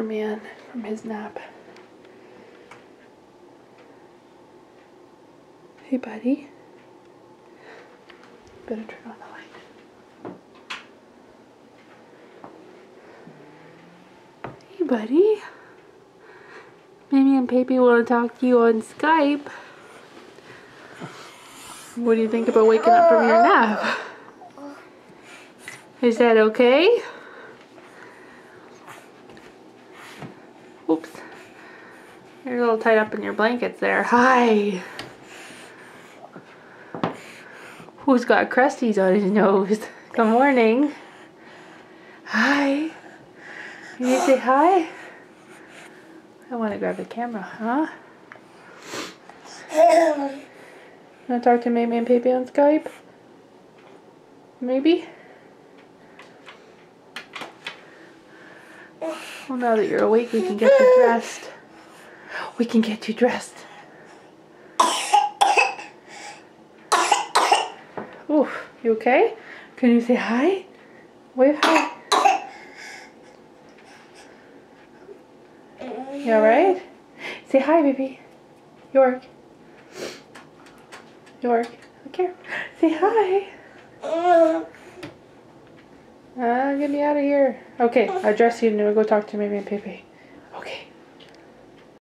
Dr. Man from his nap. Hey, buddy. Better turn on the light. Hey, buddy. Mimi and Papi want to talk to you on Skype. What do you think about waking up from your nap? Is that okay? Oops. You're a little tied up in your blankets there. Hi. Who's got crusties on his nose? Good morning. Hi. Can you say hi? I want to grab the camera, huh? Want to talk to Mimi and Papi on Skype? Maybe? Well, now that you're awake, we can get you dressed. We can get you dressed. Ooh, you okay? Can you say hi? Wave hi. You alright? Say hi, baby. York. York. Look here. Say hi. Get me out of here. Okay, I'll dress you and we'll go talk to Mimi and Papi.